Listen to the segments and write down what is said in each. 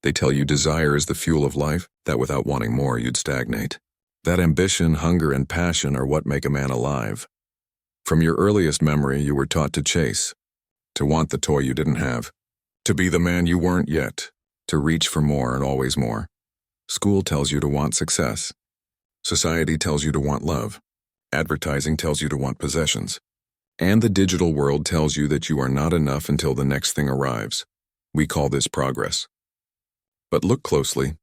They tell you desire is the fuel of life, that without wanting more, you'd stagnate. That ambition, hunger, and passion are what make a man alive. From your earliest memory, you were taught to chase, to want the toy you didn't have, to be the man you weren't yet, to reach for more and always more. School tells you to want success. Society tells you to want love. Advertising tells you to want possessions. And the digital world tells you that you are not enough until the next thing arrives. We call this progress. But look closely,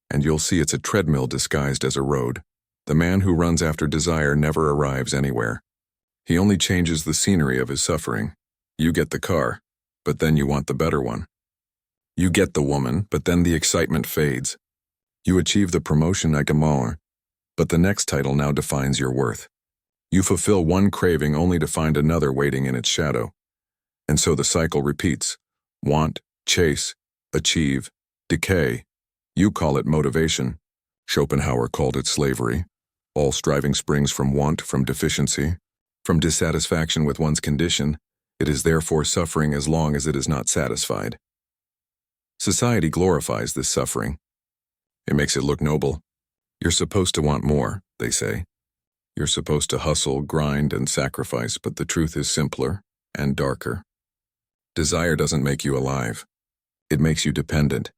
and you'll see it's a treadmill disguised as a road. The man who runs after desire never arrives anywhere. He only changes the scenery of his suffering. You get the car, but then you want the better one. You get the woman, but then the excitement fades. You achieve the promotion accumulation, but the next title now defines your worth. You fulfill one craving only to find another waiting in its shadow. And so the cycle repeats. Want, chase, achieve, decay. You call it motivation. Schopenhauer called it slavery. All striving springs from want, from deficiency, from dissatisfaction with one's condition. It is therefore suffering as long as it is not satisfied. Society glorifies this suffering. It makes it look noble. You're supposed to want more, they say. You're supposed to hustle, grind, and sacrifice, but the truth is simpler and darker. Desire doesn't make you alive. It makes you dependent.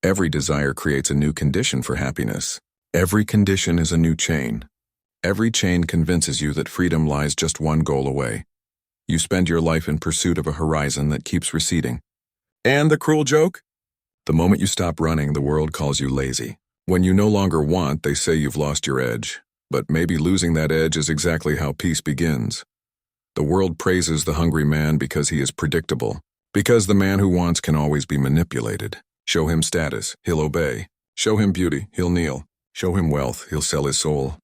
Every desire creates a new condition for happiness. Every condition is a new chain. Every chain convinces you that freedom lies just one goal away. You spend your life in pursuit of a horizon that keeps receding. And the cruel joke? The moment you stop running, the world calls you lazy. When you no longer want, they say you've lost your edge. But maybe losing that edge is exactly how peace begins. The world praises the hungry man because he is predictable. Because the man who wants can always be manipulated. Show him status, he'll obey. Show him beauty, he'll kneel. Show him wealth, he'll sell his soul.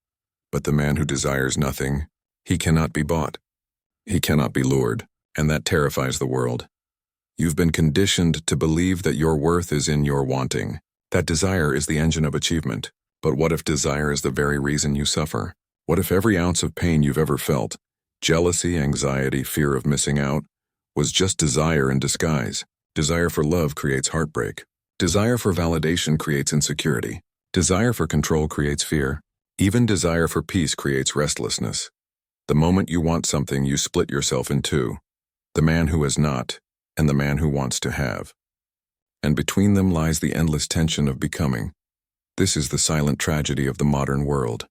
But the man who desires nothing, he cannot be bought. He cannot be lured, and that terrifies the world. You've been conditioned to believe that your worth is in your wanting, that desire is the engine of achievement. But what if desire is the very reason you suffer? What if every ounce of pain you've ever felt, jealousy, anxiety, fear of missing out, was just desire in disguise? Desire for love creates heartbreak. Desire for validation creates insecurity. Desire for control creates fear. Even desire for peace creates restlessness. The moment you want something, you split yourself in two. The man who has not, and the man who wants to have. And between them lies the endless tension of becoming. This is the silent tragedy of the modern world.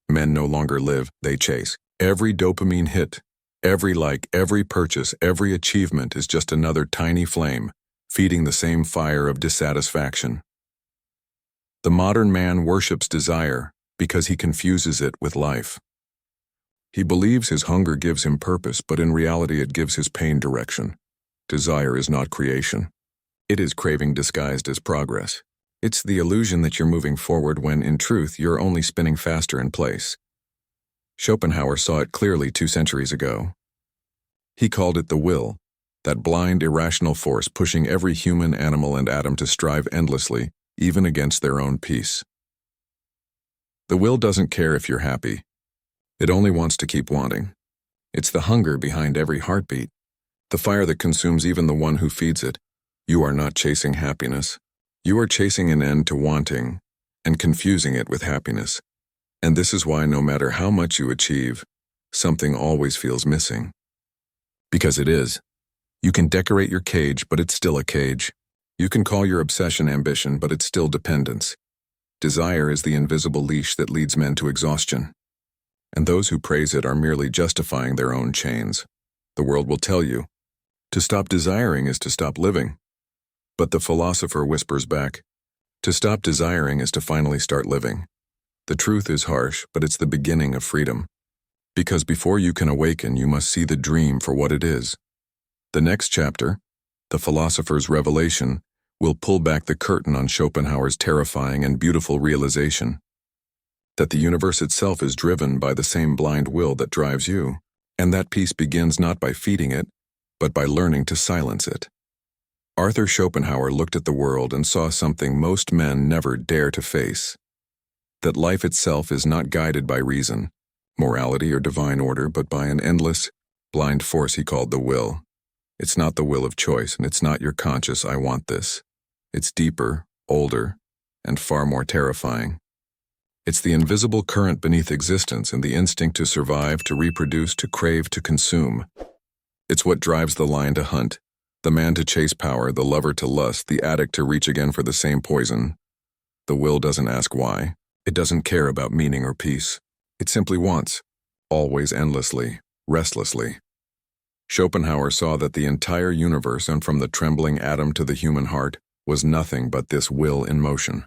Men no longer live, they chase. Every dopamine hit, every like, every purchase, every achievement is just another tiny flame, feeding the same fire of dissatisfaction. The modern man worships desire because he confuses it with life. He believes his hunger gives him purpose, but in reality it gives his pain direction. Desire is not creation. It is craving disguised as progress. It's the illusion that you're moving forward when, in truth, you're only spinning faster in place. Schopenhauer saw it clearly 2 centuries ago. He called it the will, that blind, irrational force pushing every human, animal, and atom to strive endlessly, even against their own peace. The will doesn't care if you're happy. It only wants to keep wanting. It's the hunger behind every heartbeat, the fire that consumes even the one who feeds it. You are not chasing happiness. You are chasing an end to wanting and confusing it with happiness. And this is why no matter how much you achieve, something always feels missing. Because it is. You can decorate your cage, but it's still a cage. You can call your obsession ambition, but it's still dependence. Desire is the invisible leash that leads men to exhaustion. And those who praise it are merely justifying their own chains. The world will tell you, to stop desiring is to stop living. But the philosopher whispers back, to stop desiring is to finally start living. The truth is harsh, but it's the beginning of freedom. Because before you can awaken, you must see the dream for what it is. The next chapter, the philosopher's revelation, will pull back the curtain on Schopenhauer's terrifying and beautiful realization that the universe itself is driven by the same blind will that drives you, and that peace begins not by feeding it, but by learning to silence it. Arthur Schopenhauer looked at the world and saw something most men never dare to face. That life itself is not guided by reason, morality, or divine order, but by an endless, blind force he called the will. It's not the will of choice, and it's not your conscious, I want this. It's deeper, older, and far more terrifying. It's the invisible current beneath existence and the instinct to survive, to reproduce, to crave, to consume. It's what drives the lion to hunt, the man to chase power, the lover to lust, the addict to reach again for the same poison. The will doesn't ask why. It doesn't care about meaning or peace. It simply wants, always endlessly, restlessly. Schopenhauer saw that the entire universe, and from the trembling atom to the human heart, was nothing but this will in motion.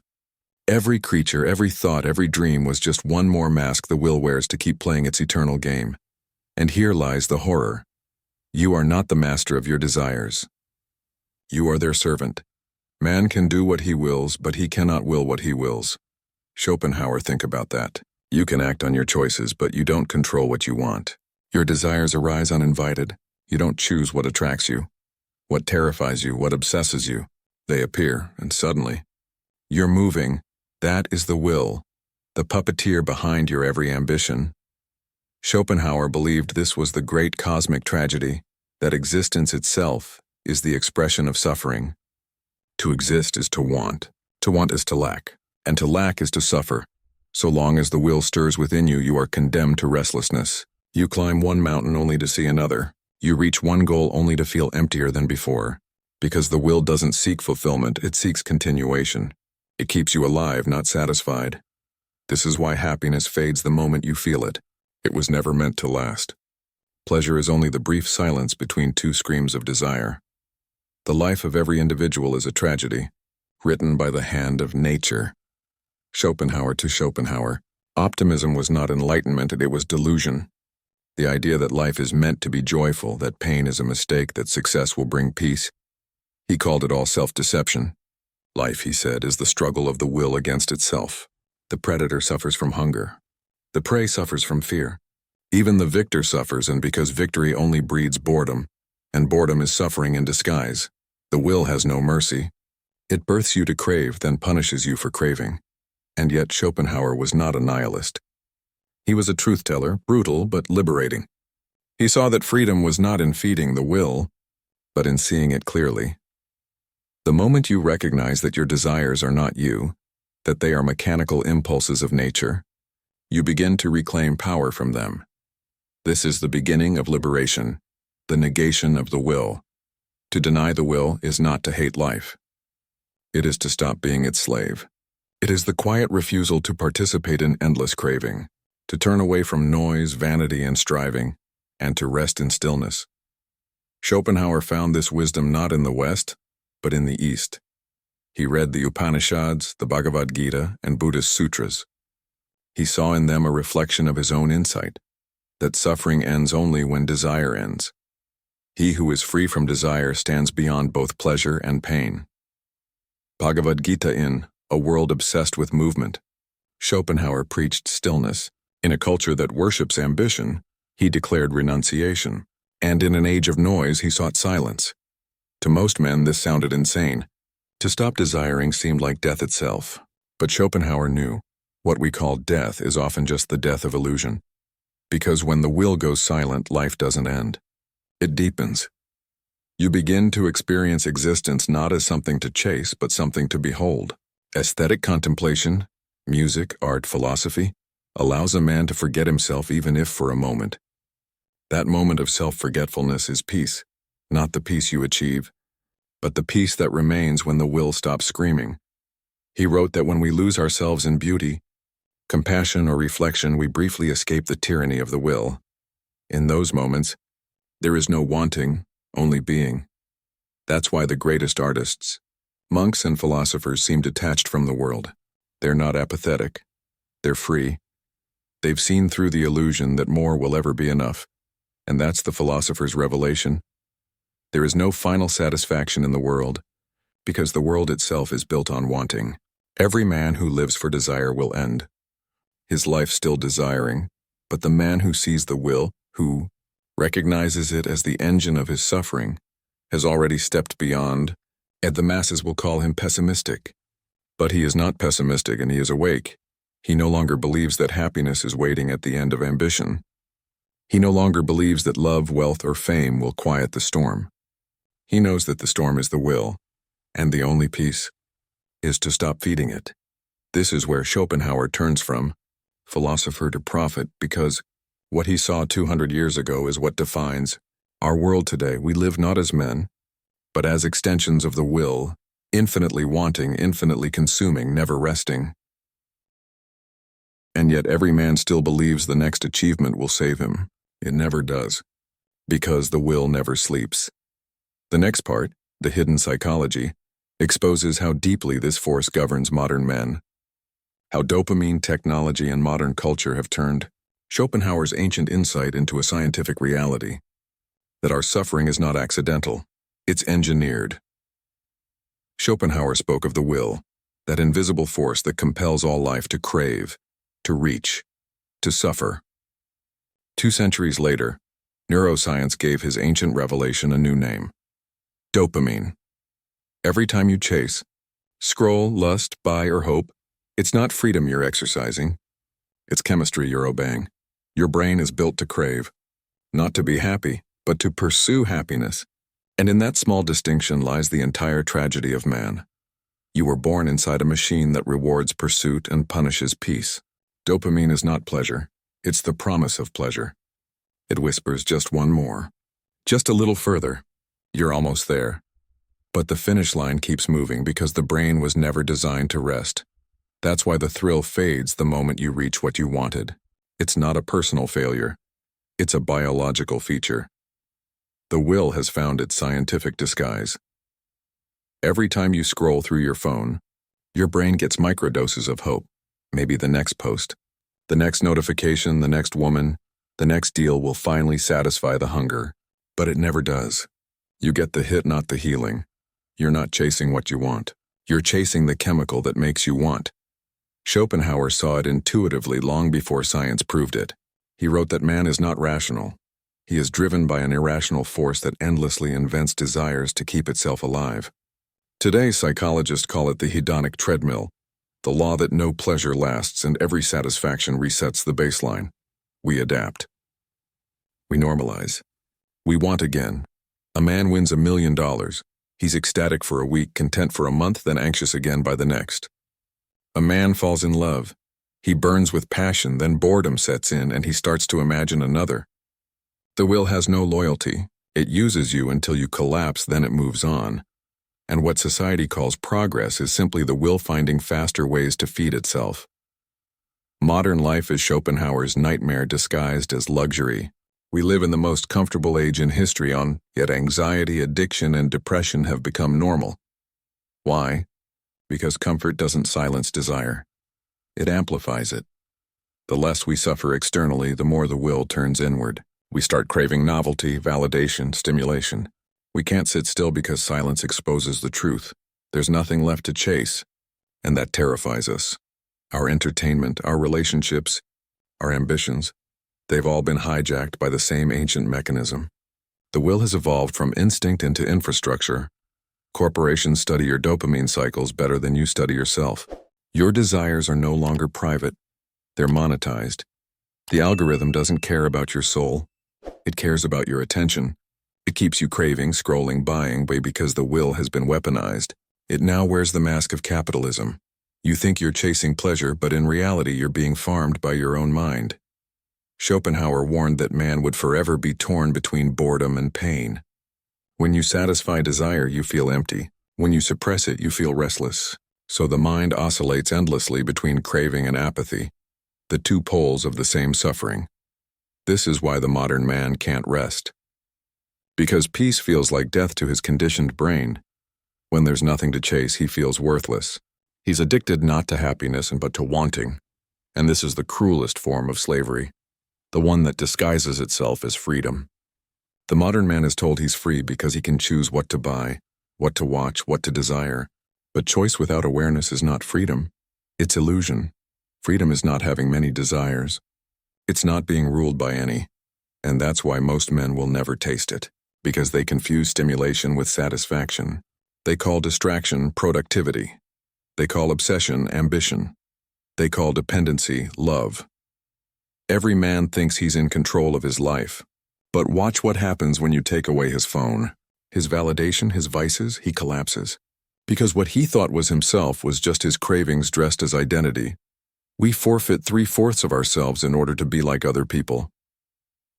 Every creature, every thought, every dream was just one more mask the will wears to keep playing its eternal game. And here lies the horror. You are not the master of your desires. You are their servant. Man can do what he wills, but he cannot will what he wills. Schopenhauer, think about that. You can act on your choices, but you don't control what you want. Your desires arise uninvited. You don't choose what attracts you, what terrifies you, what obsesses you. They appear, and suddenly, you're moving. That is the will, the puppeteer behind your every ambition. Schopenhauer believed this was the great cosmic tragedy, that existence itself is the expression of suffering. To exist is to want is to lack, and to lack is to suffer. So long as the will stirs within you, you are condemned to restlessness. You climb one mountain only to see another. You reach one goal only to feel emptier than before. Because the will doesn't seek fulfillment, it seeks continuation. It keeps you alive, not satisfied. This is why happiness fades the moment you feel it. It was never meant to last. Pleasure is only the brief silence between two screams of desire. The life of every individual is a tragedy, written by the hand of nature. Schopenhauer to Schopenhauer, optimism was not enlightenment, it was delusion. The idea that life is meant to be joyful, that pain is a mistake, that success will bring peace. He called it all self-deception. Life, he said, is the struggle of the will against itself. The predator suffers from hunger. The prey suffers from fear. Even the victor suffers, and because victory only breeds boredom, and boredom is suffering in disguise. The will has no mercy. It births you to crave, then punishes you for craving. And yet Schopenhauer was not a nihilist. He was a truth-teller, brutal but liberating. He saw that freedom was not in feeding the will, but in seeing it clearly. The moment you recognize that your desires are not you, that they are mechanical impulses of nature, you begin to reclaim power from them. This is the beginning of liberation, the negation of the will. To deny the will is not to hate life. It is to stop being its slave. It is the quiet refusal to participate in endless craving, to turn away from noise, vanity, and striving, and to rest in stillness. Schopenhauer found this wisdom not in the West, but in the East. He read the Upanishads, the Bhagavad Gita, and Buddhist sutras. He saw in them a reflection of his own insight, that suffering ends only when desire ends. He who is free from desire stands beyond both pleasure and pain. Bhagavad Gita in A World Obsessed with Movement. Schopenhauer preached stillness. In a culture that worships ambition, he declared renunciation. And in an age of noise, he sought silence. To most men, this sounded insane. To stop desiring seemed like death itself. But Schopenhauer knew, what we call death is often just the death of illusion. Because when the will goes silent, life doesn't end. It deepens. You begin to experience existence not as something to chase, but something to behold. Aesthetic contemplation, music, art, philosophy, allows a man to forget himself even if for a moment. That moment of self-forgetfulness is peace, not the peace you achieve, but the peace that remains when the will stops screaming. He wrote that when we lose ourselves in beauty, compassion, or reflection, we briefly escape the tyranny of the will. In those moments, there is no wanting, only being. That's why the greatest artists, monks and philosophers seem detached from the world. They're not apathetic. They're free. They've seen through the illusion that more will ever be enough. And that's the philosopher's revelation. There is no final satisfaction in the world, because the world itself is built on wanting. Every man who lives for desire will end. His life still desiring, but the man who sees the will, who recognizes it as the engine of his suffering, has already stepped beyond, and the masses will call him pessimistic. But he is not pessimistic, and he is awake. He no longer believes that happiness is waiting at the end of ambition. He no longer believes that love, wealth, or fame will quiet the storm. He knows that the storm is the will, and the only peace. is to stop feeding it. This is where Schopenhauer turns from philosopher to prophet, because what he saw 200 years ago is what defines our world today. We live not as men, but as extensions of the will, infinitely wanting, infinitely consuming, never resting. And yet every man still believes the next achievement will save him. It never does, because the will never sleeps. The next part, the hidden psychology, exposes how deeply this force governs modern men, how dopamine, technology, and modern culture have turned Schopenhauer's ancient insight into a scientific reality, that our suffering is not accidental, it's engineered. Schopenhauer spoke of the will, that invisible force that compels all life to crave, to reach, to suffer. 2 centuries later, neuroscience gave his ancient revelation a new name: dopamine. Every time you chase, scroll, lust, buy, or hope, it's not freedom you're exercising. It's chemistry you're obeying. Your brain is built to crave, not to be happy, but to pursue happiness. And in that small distinction lies the entire tragedy of man. You were born inside a machine that rewards pursuit and punishes peace. Dopamine is not pleasure. It's the promise of pleasure. It whispers just one more. Just a little further. You're almost there. But the finish line keeps moving because the brain was never designed to rest. That's why the thrill fades the moment you reach what you wanted. It's not a personal failure. It's a biological feature. The will has found its scientific disguise. Every time you scroll through your phone, your brain gets microdoses of hope. Maybe the next post, the next notification, the next woman, the next deal will finally satisfy the hunger. But it never does. You get the hit, not the healing. You're not chasing what you want. You're chasing the chemical that makes you want. Schopenhauer saw it intuitively long before science proved it. He wrote that man is not rational. He is driven by an irrational force that endlessly invents desires to keep itself alive. Today, psychologists call it the hedonic treadmill, the law that no pleasure lasts and every satisfaction resets the baseline. We adapt. We normalize. We want again. A man wins $1 million. He's ecstatic for a week, content for a month, then anxious again by the next. A man falls in love. He burns with passion, then boredom sets in and he starts to imagine another. The will has no loyalty. It uses you until you collapse, then it moves on. And what society calls progress is simply the will finding faster ways to feed itself. Modern life is Schopenhauer's nightmare disguised as luxury. We live in the most comfortable age in history, yet anxiety, addiction, and depression have become normal. Why? Because comfort doesn't silence desire. It amplifies it. The less we suffer externally, the more the will turns inward. We start craving novelty, validation, stimulation. We can't sit still because silence exposes the truth. There's nothing left to chase, and that terrifies us. Our entertainment, our relationships, our ambitions, they've all been hijacked by the same ancient mechanism. The will has evolved from instinct into infrastructure. Corporations study your dopamine cycles better than you study yourself. Your desires are no longer private. They're monetized. The algorithm doesn't care about your soul. It cares about your attention. It keeps you craving, scrolling, buying, because the will has been weaponized. It now wears the mask of capitalism. You think you're chasing pleasure, but in reality you're being farmed by your own mind. Schopenhauer warned that man would forever be torn between boredom and pain. When you satisfy desire, you feel empty. When you suppress it, you feel restless. So the mind oscillates endlessly between craving and apathy, the two poles of the same suffering. This is why the modern man can't rest. Because peace feels like death to his conditioned brain. When there's nothing to chase, he feels worthless. He's addicted not to happiness but to wanting. And this is the cruelest form of slavery, the one that disguises itself as freedom. The modern man is told he's free because he can choose what to buy, what to watch, what to desire. But choice without awareness is not freedom. It's illusion. Freedom is not having many desires. It's not being ruled by any. And that's why most men will never taste it, because they confuse stimulation with satisfaction. They call distraction productivity. They call obsession ambition. They call dependency love. Every man thinks he's in control of his life. But watch what happens when you take away his phone. His validation, his vices, he collapses. Because what he thought was himself was just his cravings dressed as identity. We forfeit 3/4 of ourselves in order to be like other people.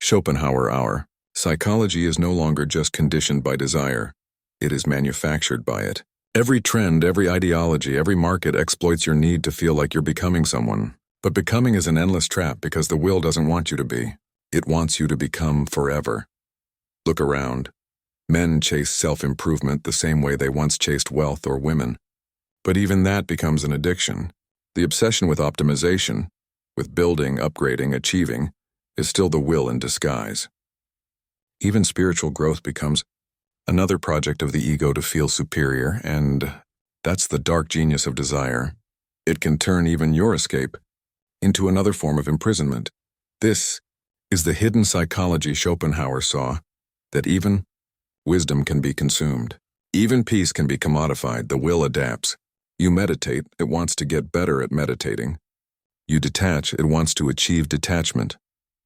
Schopenhauer. Our psychology is no longer just conditioned by desire. It is manufactured by it. Every trend, every ideology, every market exploits your need to feel like you're becoming someone. But becoming is an endless trap because the will doesn't want you to be. It wants you to become forever. Look around. Men chase self-improvement the same way they once chased wealth or women. But even that becomes an addiction. The obsession with optimization, with building, upgrading, achieving, is still the will in disguise. Even spiritual growth becomes another project of the ego to feel superior, and that's the dark genius of desire. It can turn even your escape into another form of imprisonment. This is the hidden psychology Schopenhauer saw, that even wisdom can be consumed. Even peace can be commodified. The will adapts. You meditate, it wants to get better at meditating. You detach, it wants to achieve detachment.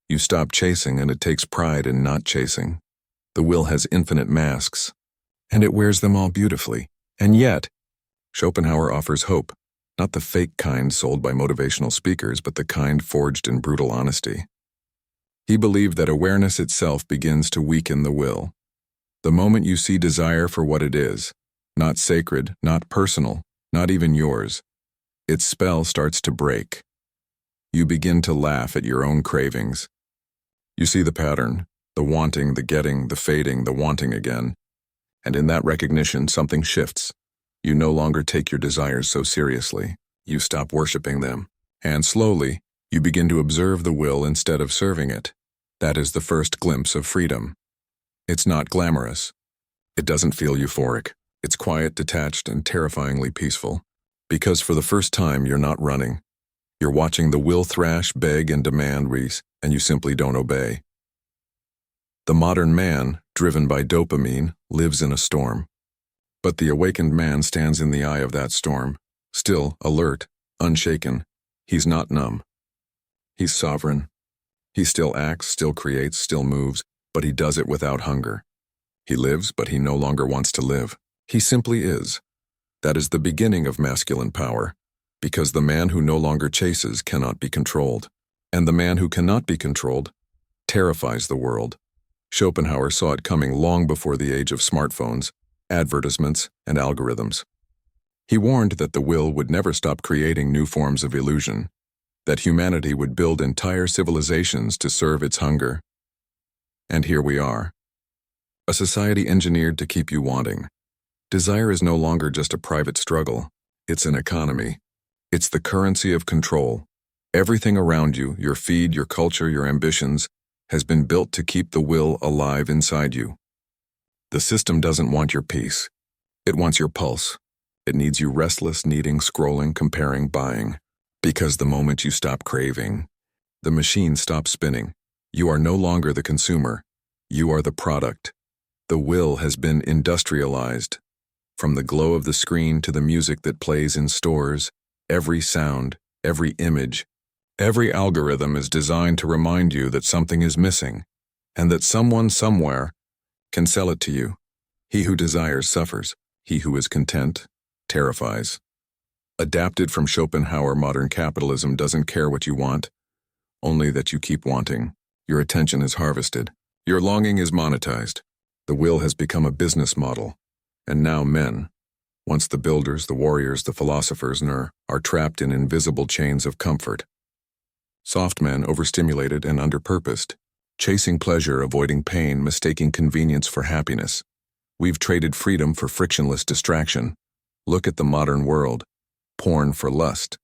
You stop chasing, and it takes pride in not chasing. The will has infinite masks, and it wears them all beautifully. And yet, Schopenhauer offers hope, not the fake kind sold by motivational speakers, but the kind forged in brutal honesty. He believed that awareness itself begins to weaken the will. The moment you see desire for what it is, not sacred, not personal, not even yours, its spell starts to break. You begin to laugh at your own cravings. You see the pattern, the wanting, the getting, the fading, the wanting again. And in that recognition, something shifts. You no longer take your desires so seriously. You stop worshiping them. And slowly, you begin to observe the will instead of serving it. That is the first glimpse of freedom. It's not glamorous. It doesn't feel euphoric. It's quiet, detached, and terrifyingly peaceful. Because for the first time, you're not running. You're watching the will thrash, beg, and demand, and you simply don't obey. The modern man, driven by dopamine, lives in a storm. But the awakened man stands in the eye of that storm, still, alert, unshaken. He's not numb. He's sovereign. He still acts, still creates, still moves, but he does it without hunger. He lives, but he no longer wants to live. He simply is. That is the beginning of masculine power, because the man who no longer chases cannot be controlled, and the man who cannot be controlled terrifies the world. Schopenhauer saw it coming long before the age of smartphones, advertisements, and algorithms. He warned that the will would never stop creating new forms of illusion, that humanity would build entire civilizations to serve its hunger. And here we are. A society engineered to keep you wanting. Desire is no longer just a private struggle. It's an economy. It's the currency of control. Everything around you, your feed, your culture, your ambitions, has been built to keep the will alive inside you. The system doesn't want your peace. It wants your pulse. It needs you restless, needing, scrolling, comparing, buying. Because the moment you stop craving, the machine stops spinning. You are no longer the consumer. You are the product. The will has been industrialized. From the glow of the screen to the music that plays in stores, every sound, every image, every algorithm is designed to remind you that something is missing, and that someone somewhere can sell it to you. He who desires suffers. He who is content terrifies. Adapted from Schopenhauer, modern capitalism doesn't care what you want, only that you keep wanting. Your attention is harvested. Your longing is monetized. The will has become a business model. And now men, once the builders, the warriors, the philosophers, are trapped in invisible chains of comfort. Soft men, overstimulated and underpurposed, chasing pleasure, avoiding pain, mistaking convenience for happiness. We've traded freedom for frictionless distraction. Look at the modern world. Porn for lust.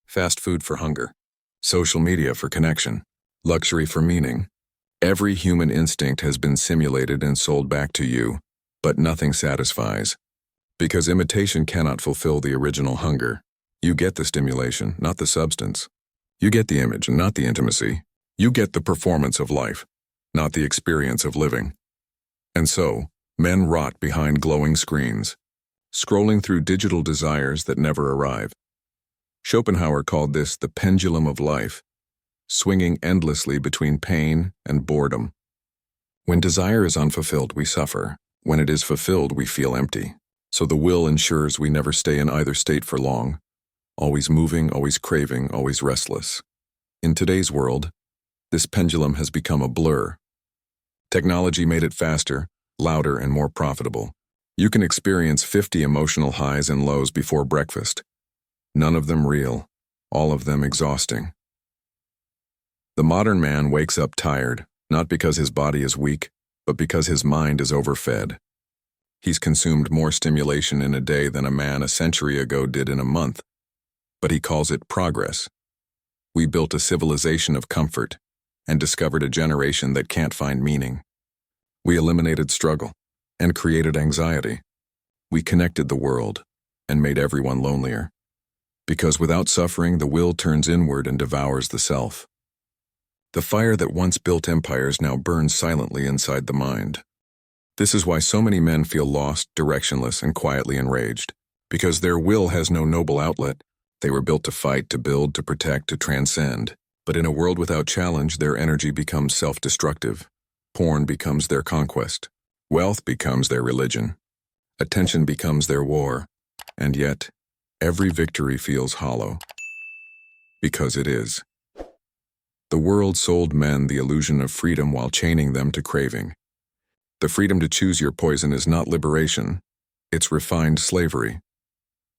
Fast food for hunger. Social media for connection. Luxury for meaning. Every human instinct has been simulated and sold back to you, but nothing satisfies. Because imitation cannot fulfill the original hunger. You get the stimulation, not the substance. You get the image, not the intimacy. You get the performance of life, not the experience of living. And so, men rot behind glowing screens, scrolling through digital desires that never arrive. Schopenhauer called this the pendulum of life, swinging endlessly between pain and boredom. When desire is unfulfilled, we suffer. When it is fulfilled, we feel empty. So the will ensures we never stay in either state for long, always moving, always craving, always restless. In today's world, this pendulum has become a blur. Technology made it faster, louder, and more profitable. You can experience 50 emotional highs and lows before breakfast. None of them real, all of them exhausting. The modern man wakes up tired, not because his body is weak, but because his mind is overfed. He's consumed more stimulation in a day than a man a century ago did in a month, but he calls it progress. We built a civilization of comfort and discovered a generation that can't find meaning. We eliminated struggle and created anxiety. We connected the world and made everyone lonelier. Because without suffering, the will turns inward and devours the self. The fire that once built empires now burns silently inside the mind. This is why so many men feel lost, directionless, and quietly enraged. Because their will has no noble outlet. They were built to fight, to build, to protect, to transcend. But in a world without challenge, their energy becomes self-destructive. Porn becomes their conquest. Wealth becomes their religion. Attention becomes their war. And yet, every victory feels hollow. Because it is. The world sold men the illusion of freedom while chaining them to craving. The freedom to choose your poison is not liberation. It's refined slavery.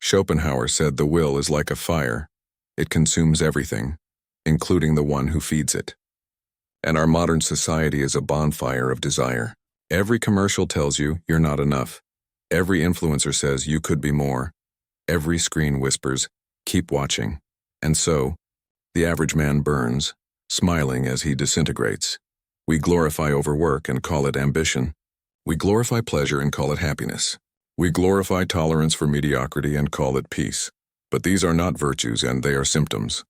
Schopenhauer said the will is like a fire. It consumes everything, including the one who feeds it. And our modern society is a bonfire of desire. Every commercial tells you you're not enough. Every influencer says you could be more. Every screen whispers, keep watching. And so, the average man burns, smiling as he disintegrates. We glorify overwork and call it ambition. We glorify pleasure and call it happiness. We glorify tolerance for mediocrity and call it peace. But these are not virtues, and they are symptoms.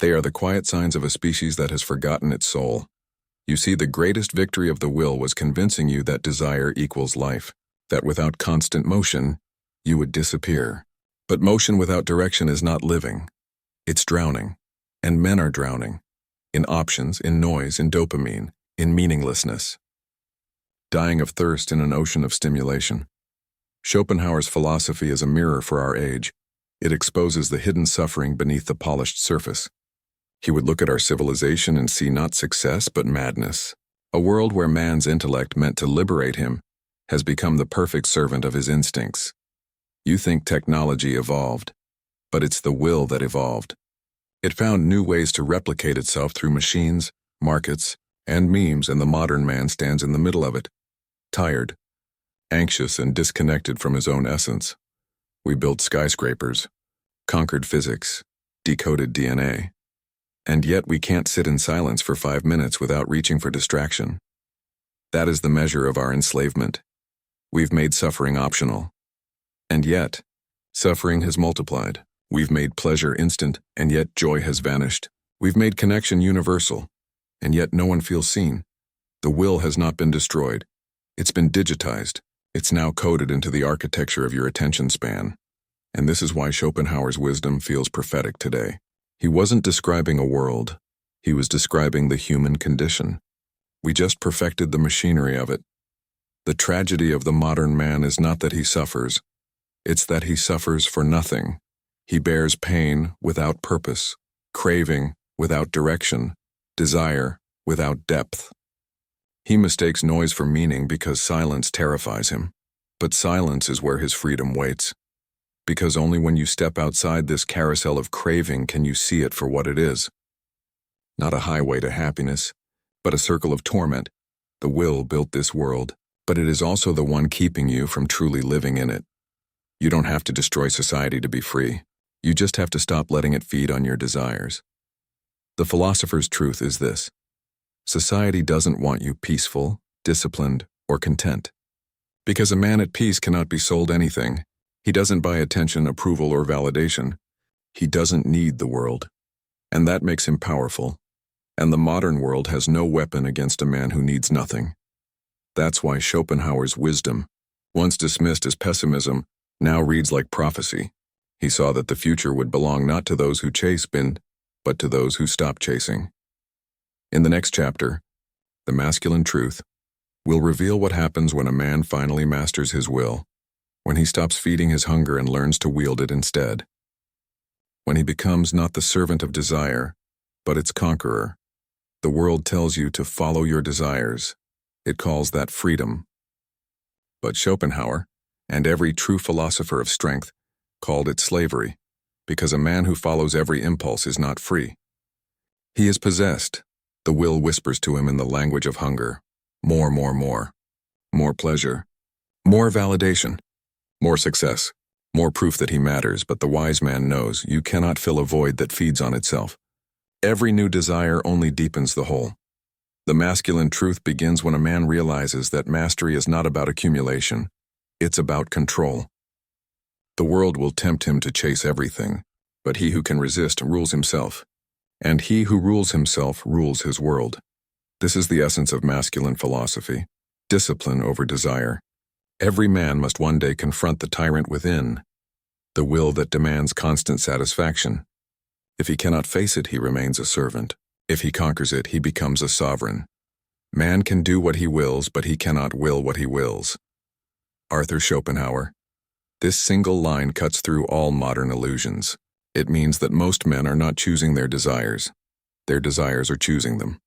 They are the quiet signs of a species that has forgotten its soul. You see, the greatest victory of the will was convincing you that desire equals life, that without constant motion, you would disappear. But motion without direction is not living. It's drowning. And men are drowning. In options, in noise, in dopamine, in meaninglessness. Dying of thirst in an ocean of stimulation. Schopenhauer's philosophy is a mirror for our age. It exposes the hidden suffering beneath the polished surface. He would look at our civilization and see not success but madness. A world where man's intellect meant to liberate him has become the perfect servant of his instincts. You think technology evolved, but it's the will that evolved. It found new ways to replicate itself through machines, markets, and memes, and the modern man stands in the middle of it, tired, anxious, and disconnected from his own essence. We built skyscrapers, conquered physics, decoded DNA. And yet we can't sit in silence for 5 minutes without reaching for distraction. That is the measure of our enslavement. We've made suffering optional. And yet, suffering has multiplied. We've made pleasure instant, and yet joy has vanished. We've made connection universal, and yet no one feels seen. The will has not been destroyed. It's been digitized. It's now coded into the architecture of your attention span. And this is why Schopenhauer's wisdom feels prophetic today. He wasn't describing a world. He was describing the human condition. We just perfected the machinery of it. The tragedy of the modern man is not that he suffers. It's that he suffers for nothing. He bears pain without purpose, craving without direction, desire without depth. He mistakes noise for meaning because silence terrifies him. But silence is where his freedom waits. Because only when you step outside this carousel of craving can you see it for what it is. Not a highway to happiness, but a circle of torment. The will built this world, but it is also the one keeping you from truly living in it. You don't have to destroy society to be free. You just have to stop letting it feed on your desires. The philosopher's truth is this: society doesn't want you peaceful, disciplined, or content. Because a man at peace cannot be sold anything. He doesn't buy attention, approval, or validation. He doesn't need the world. And that makes him powerful. And the modern world has no weapon against a man who needs nothing. That's why Schopenhauer's wisdom, once dismissed as pessimism, now reads like prophecy. He saw that the future would belong not to those who chase, but to those who stop chasing. In the next chapter, The Masculine Truth, we'll reveal what happens when a man finally masters his will. when he stops feeding his hunger and learns to wield it instead. When he becomes not the servant of desire, but its conqueror. The world tells you to follow your desires. It calls that freedom. But Schopenhauer, and every true philosopher of strength, called it slavery, because a man who follows every impulse is not free. He is possessed. The will whispers to him in the language of hunger. More, more, more. More pleasure. More validation. More success. More proof that he matters, but the wise man knows you cannot fill a void that feeds on itself. Every new desire only deepens the hole. The masculine truth begins when a man realizes that mastery is not about accumulation. It's about control. The world will tempt him to chase everything, but he who can resist rules himself. And he who rules himself rules his world. This is the essence of masculine philosophy. Discipline over desire. Every man must one day confront the tyrant within, the will that demands constant satisfaction. If he cannot face it, he remains a servant. If he conquers it, he becomes a sovereign. Man can do what he wills, but he cannot will what he wills. Arthur Schopenhauer. This single line cuts through all modern illusions. It means that most men are not choosing their desires. Their desires are choosing them.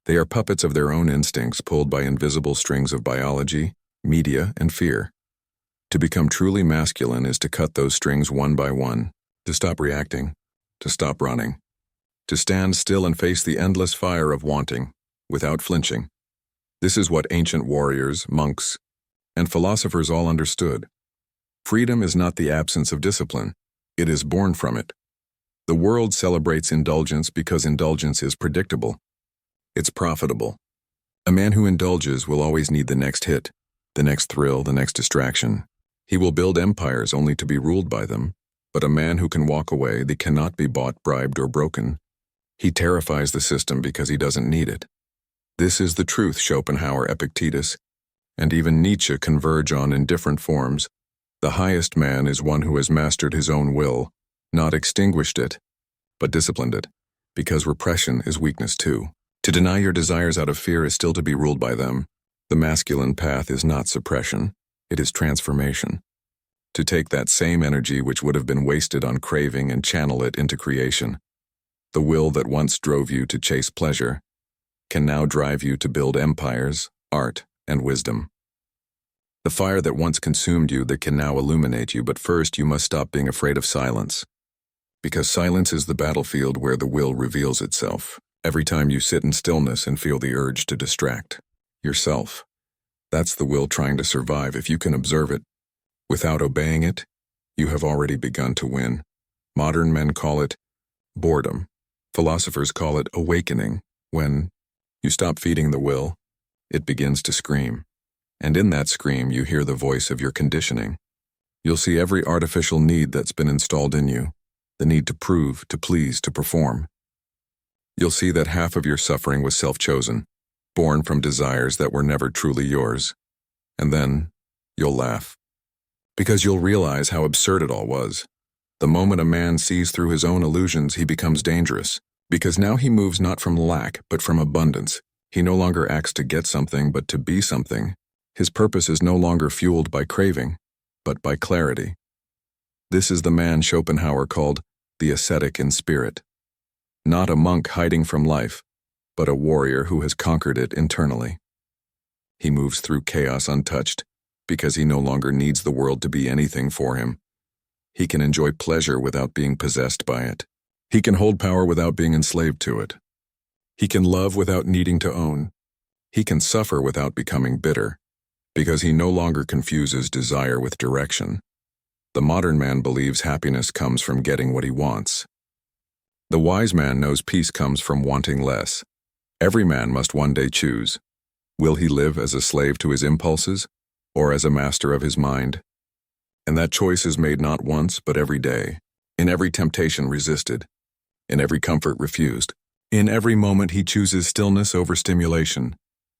They are puppets of their own instincts pulled by invisible strings of biology, media, and fear. To become truly masculine is to cut those strings one by one, to stop reacting, to stop running, to stand still and face the endless fire of wanting, without flinching. This is what ancient warriors, monks, and philosophers all understood. Freedom is not the absence of discipline, it is born from it. The world celebrates indulgence because indulgence is predictable. It's profitable. A man who indulges will always need the next hit, the next thrill, the next distraction. He will build empires only to be ruled by them. But a man who can walk away, they cannot be bought, bribed, or broken. He terrifies the system because he doesn't need it. This is the truth Schopenhauer, Epictetus, and even Nietzsche converge on in different forms. The highest man is one who has mastered his own will, not extinguished it, but disciplined it, because repression is weakness too. To deny your desires out of fear is still to be ruled by them. The masculine path is not suppression, it is transformation. To take that same energy which would have been wasted on craving and channel it into creation. The will that once drove you to chase pleasure can now drive you to build empires, art, and wisdom. The fire that once consumed you that can now illuminate you, but first you must stop being afraid of silence. Because silence is the battlefield where the will reveals itself. Every time you sit in stillness and feel the urge to distract yourself. That's the will trying to survive. If you can observe it, without obeying it, you have already begun to win. Modern men call it boredom. Philosophers call it awakening. When you stop feeding the will, it begins to scream. And in that scream, you hear the voice of your conditioning. You'll see every artificial need that's been installed in you, the need to prove, to please, to perform. You'll see that half of your suffering was self-chosen, born from desires that were never truly yours. And then you'll laugh. Because you'll realize how absurd it all was. The moment a man sees through his own illusions, he becomes dangerous. Because now he moves not from lack, but from abundance. He no longer acts to get something, but to be something. His purpose is no longer fueled by craving, but by clarity. This is the man Schopenhauer called the ascetic in spirit. Not a monk hiding from life, but a warrior who has conquered it internally. He moves through chaos untouched, because he no longer needs the world to be anything for him. He can enjoy pleasure without being possessed by it. He can hold power without being enslaved to it. He can love without needing to own. He can suffer without becoming bitter, because he no longer confuses desire with direction. The modern man believes happiness comes from getting what he wants. The wise man knows peace comes from wanting less. Every man must one day choose. Will he live as a slave to his impulses, or as a master of his mind? And that choice is made not once, but every day. In every temptation resisted. In every comfort refused. In every moment he chooses stillness over stimulation.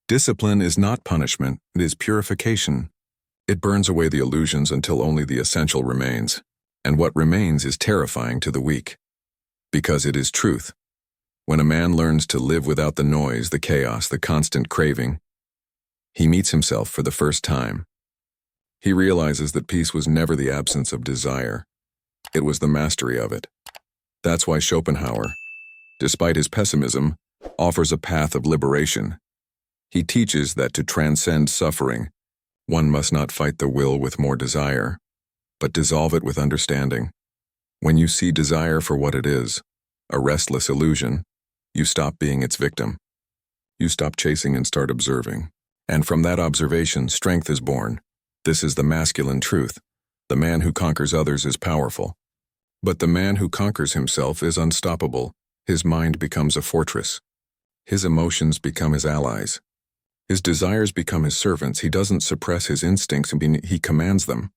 Discipline is not punishment, it is purification. It burns away the illusions until only the essential remains. And what remains is terrifying to the weak. Because it is truth. When a man learns to live without the noise, the chaos, the constant craving, he meets himself for the first time. He realizes that peace was never the absence of desire. It was the mastery of it. That's why Schopenhauer, despite his pessimism, offers a path of liberation. He teaches that to transcend suffering, one must not fight the will with more desire, but dissolve it with understanding. When you see desire for what it is, a restless illusion, you stop being its victim. You stop chasing and start observing. And from that observation, strength is born. This is the masculine truth. The man who conquers others is powerful. But the man who conquers himself is unstoppable. His mind becomes a fortress. His emotions become his allies. His desires become his servants. He doesn't suppress his instincts, he commands them.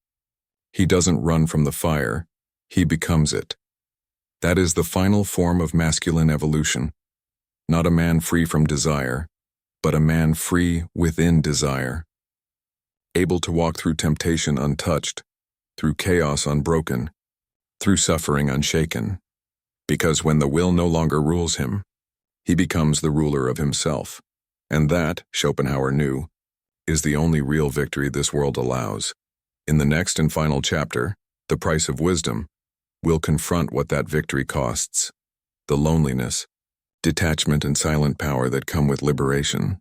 He doesn't run from the fire, he becomes it. That is the final form of masculine evolution. Not a man free from desire, but a man free within desire. Able to walk through temptation untouched, through chaos unbroken, through suffering unshaken. Because when the will no longer rules him, he becomes the ruler of himself. And that, Schopenhauer knew, is the only real victory this world allows. In the next and final chapter, The Price of Wisdom, we'll confront what that victory costs, the loneliness, detachment and silent power that come with liberation.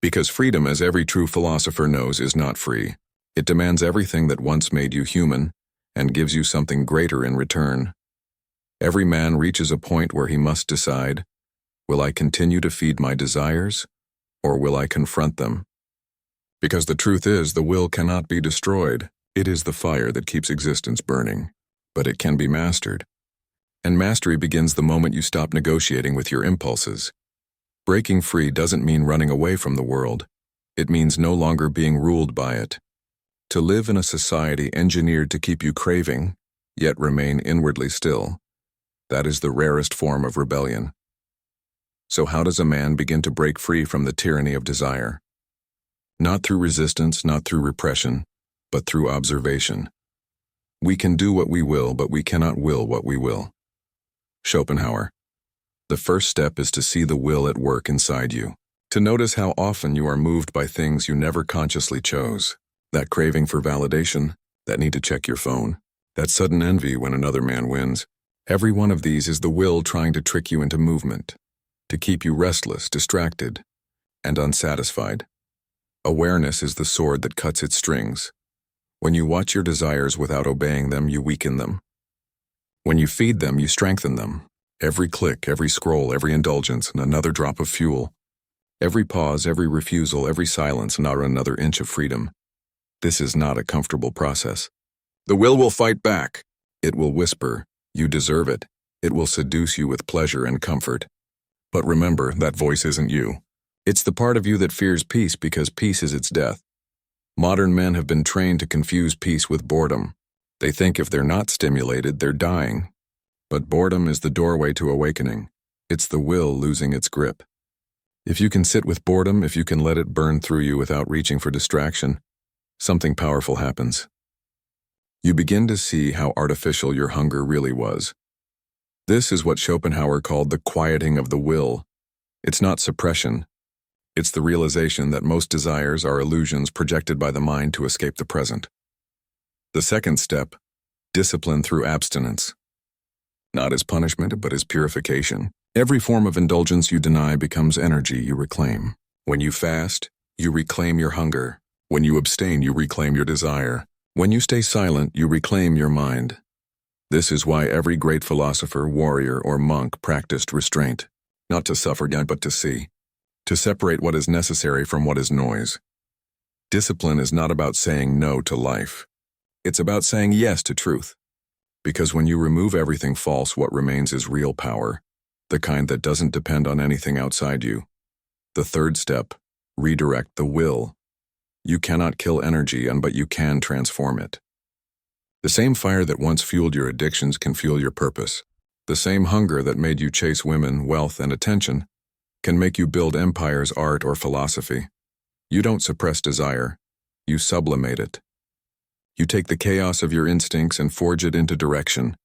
Because freedom, as every true philosopher knows, is not free. It demands everything that once made you human and gives you something greater in return. Every man reaches a point where he must decide, will I continue to feed my desires, or will I confront them? Because the truth is, the will cannot be destroyed. It is the fire that keeps existence burning, but it can be mastered. And mastery begins the moment you stop negotiating with your impulses. Breaking free doesn't mean running away from the world. It means no longer being ruled by it. To live in a society engineered to keep you craving, yet remain inwardly still, that is the rarest form of rebellion. So how does a man begin to break free from the tyranny of desire? Not through resistance, not through repression, but through observation. We can do what we will, but we cannot will what we will. Schopenhauer. The first step is to see the will at work inside you, to notice how often you are moved by things you never consciously chose. That craving for validation, that need to check your phone, that sudden envy when another man wins. Every one of these is the will trying to trick you into movement, to keep you restless, distracted, and unsatisfied. Awareness is the sword that cuts its strings. When you watch your desires without obeying them, you weaken them. When you feed them, you strengthen them. Every click, every scroll, every indulgence, and another drop of fuel. Every pause, every refusal, every silence, not another inch of freedom. This is not a comfortable process. The will fight back. It will whisper, you deserve it. It will seduce you with pleasure and comfort. But remember, that voice isn't you. It's the part of you that fears peace because peace is its death. Modern men have been trained to confuse peace with boredom. They think if they're not stimulated, they're dying. But boredom is the doorway to awakening. It's the will losing its grip. If you can sit with boredom, if you can let it burn through you without reaching for distraction, something powerful happens. You begin to see how artificial your hunger really was. This is what Schopenhauer called the quieting of the will. It's not suppression. It's the realization that most desires are illusions projected by the mind to escape the present. The second step, discipline through abstinence. Not as punishment, but as purification. Every form of indulgence you deny becomes energy you reclaim. When you fast, you reclaim your hunger. When you abstain, you reclaim your desire. When you stay silent, you reclaim your mind. This is why every great philosopher, warrior, or monk practiced restraint. Not to suffer, but to see. To separate what is necessary from what is noise. Discipline is not about saying no to life. It's about saying yes to truth. Because when you remove everything false, what remains is real power, the kind that doesn't depend on anything outside you. The third step, redirect the will. You cannot kill energy, but you can transform it. The same fire that once fueled your addictions can fuel your purpose. The same hunger that made you chase women, wealth, and attention can make you build empires, art, or philosophy. You don't suppress desire, you sublimate it. You take the chaos of your instincts and forge it into direction.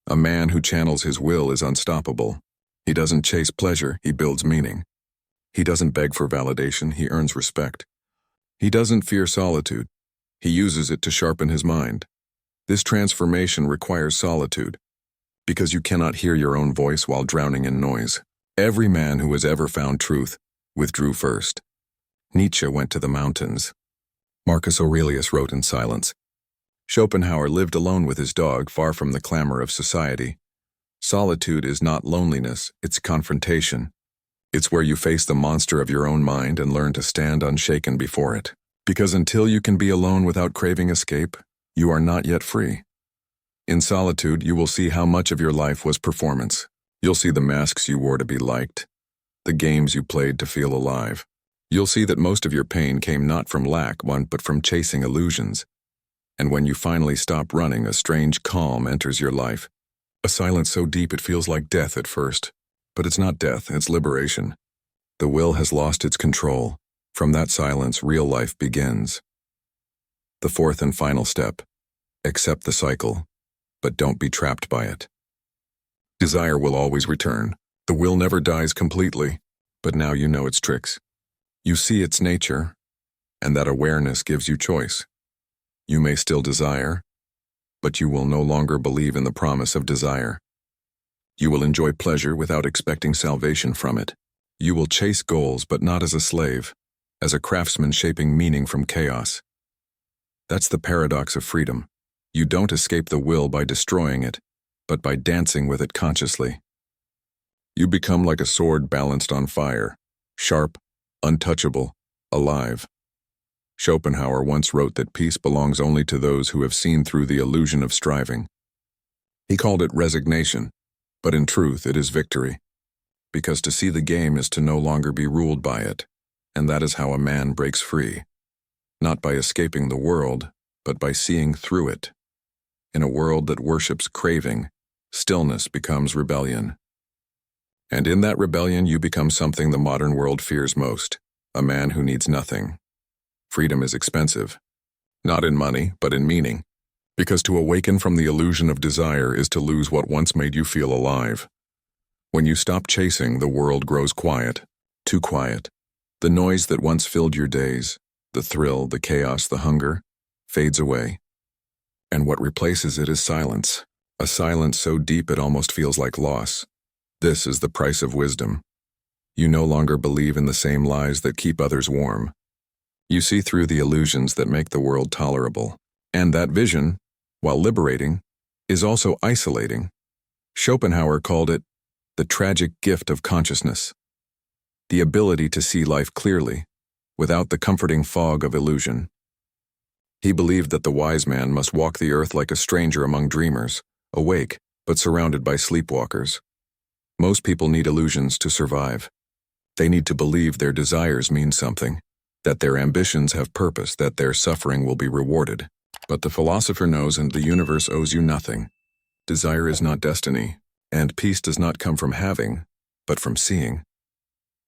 A man who channels his will is unstoppable. He doesn't chase pleasure, he builds meaning. He doesn't beg for validation, he earns respect. He doesn't fear solitude. He uses it to sharpen his mind. This transformation requires solitude, because you cannot hear your own voice while drowning in noise. Every man who has ever found truth withdrew first. Nietzsche went to the mountains. Marcus Aurelius wrote in silence. Schopenhauer lived alone with his dog, far from the clamor of society. Solitude is not loneliness, it's confrontation. It's where you face the monster of your own mind and learn to stand unshaken before it. Because until you can be alone without craving escape, you are not yet free. In solitude, you will see how much of your life was performance. You'll see the masks you wore to be liked, the games you played to feel alive. You'll see that most of your pain came not from lack, but from chasing illusions. And when you finally stop running, a strange calm enters your life. A silence so deep it feels like death at first. But it's not death, it's liberation. The will has lost its control. From that silence, real life begins. The fourth and final step. Accept the cycle, but don't be trapped by it. Desire will always return. The will never dies completely, but now you know its tricks. You see its nature, and that awareness gives you choice. You may still desire, but you will no longer believe in the promise of desire. You will enjoy pleasure without expecting salvation from it. You will chase goals, but not as a slave, as a craftsman shaping meaning from chaos. That's the paradox of freedom. You don't escape the will by destroying it, but by dancing with it consciously. You become like a sword balanced on fire, sharp, untouchable, alive. Schopenhauer once wrote that peace belongs only to those who have seen through the illusion of striving. He called it resignation, but in truth it is victory, because to see the game is to no longer be ruled by it, and that is how a man breaks free, not by escaping the world, but by seeing through it. In a world that worships craving, stillness becomes rebellion. And in that rebellion you become something the modern world fears most, a man who needs nothing. Freedom is expensive, not in money, but in meaning, because to awaken from the illusion of desire is to lose what once made you feel alive. When you stop chasing, the world grows quiet, too quiet. The noise that once filled your days, the thrill, the chaos, the hunger, fades away. And what replaces it is silence, a silence so deep it almost feels like loss. This is the price of wisdom. You no longer believe in the same lies that keep others warm. You see through the illusions that make the world tolerable. And that vision, while liberating, is also isolating. Schopenhauer called it the tragic gift of consciousness, the ability to see life clearly, without the comforting fog of illusion. He believed that the wise man must walk the earth like a stranger among dreamers, awake, but surrounded by sleepwalkers. Most people need illusions to survive. They need to believe their desires mean something, that their ambitions have purpose, that their suffering will be rewarded. But the philosopher knows and the universe owes you nothing. Desire is not destiny, and peace does not come from having, but from seeing.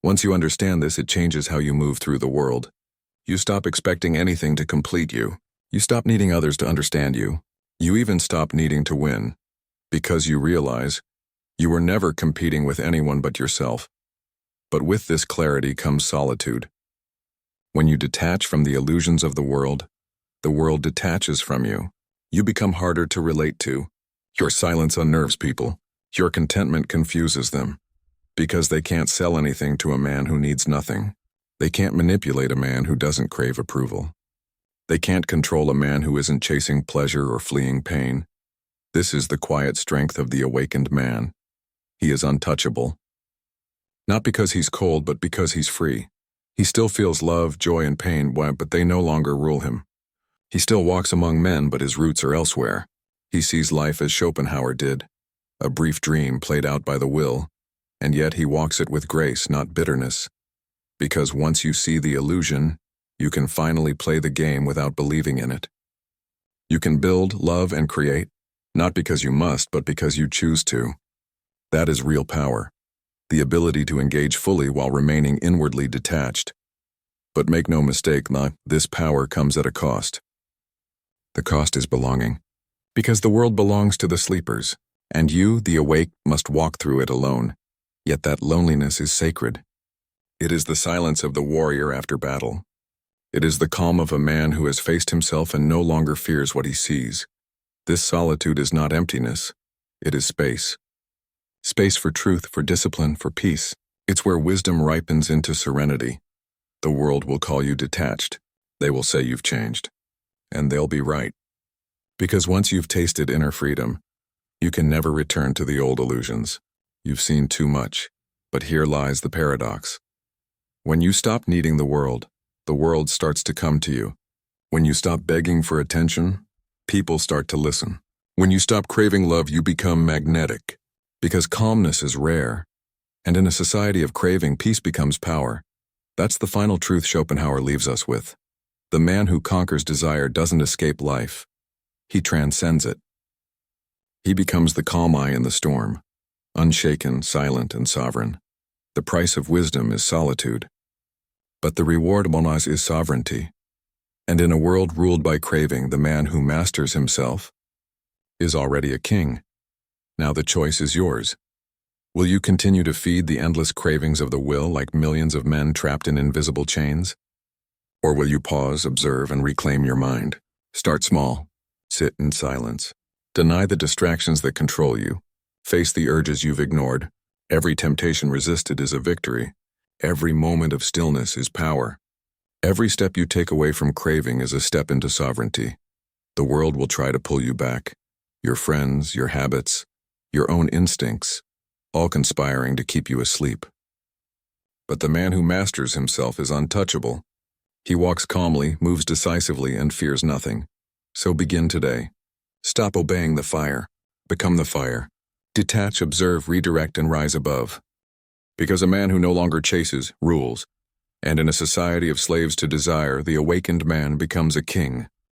Once you understand this, it changes how you move through the world. You stop expecting anything to complete you. You stop needing others to understand you. You even stop needing to win, because you realize you were never competing with anyone but yourself. But with this clarity comes solitude. When you detach from the illusions of the world detaches from you. You become harder to relate to. Your silence unnerves people. Your contentment confuses them. Because they can't sell anything to a man who needs nothing. They can't manipulate a man who doesn't crave approval. They can't control a man who isn't chasing pleasure or fleeing pain. This is the quiet strength of the awakened man. He is untouchable. Not because he's cold, but because he's free. He still feels love, joy, and pain, but they no longer rule him. He still walks among men, but his roots are elsewhere. He sees life as Schopenhauer did, a brief dream played out by the will, and yet he walks it with grace, not bitterness. Because once you see the illusion, you can finally play the game without believing in it. You can build, love, and create, not because you must, but because you choose to. That is real power, the ability to engage fully while remaining inwardly detached. But make no mistake, this power comes at a cost. The cost is belonging, because the world belongs to the sleepers, and you, the awake, must walk through it alone. Yet that loneliness is sacred. It is the silence of the warrior after battle. It is the calm of a man who has faced himself and no longer fears what he sees. This solitude is not emptiness. It is space. Space for truth, for discipline, for peace. It's where wisdom ripens into serenity. The world will call you detached. They will say you've changed. And they'll be right. Because once you've tasted inner freedom, you can never return to the old illusions. You've seen too much. But here lies the paradox. When you stop needing the world starts to come to you. When you stop begging for attention, people start to listen. When you stop craving love, you become magnetic. Because calmness is rare. And in a society of craving, peace becomes power. That's the final truth Schopenhauer leaves us with. The man who conquers desire doesn't escape life. He transcends it. He becomes the calm eye in the storm, unshaken, silent, and sovereign. The price of wisdom is solitude. But the reward of monas is sovereignty. And in a world ruled by craving, the man who masters himself is already a king. Now the choice is yours. Will you continue to feed the endless cravings of the will like millions of men trapped in invisible chains? Or will you pause, observe, and reclaim your mind? Start small. Sit in silence. Deny the distractions that control you. Face the urges you've ignored. Every temptation resisted is a victory. Every moment of stillness is power. Every step you take away from craving is a step into sovereignty. The world will try to pull you back. Your friends, your habits, your own instincts, all conspiring to keep you asleep. But the man who masters himself is untouchable. He walks calmly, moves decisively, and fears nothing. So begin today. Stop obeying the fire. Become the fire. Detach, observe, redirect, and rise above. Because a man who no longer chases rules, and in a society of slaves to desire, the awakened man becomes a king.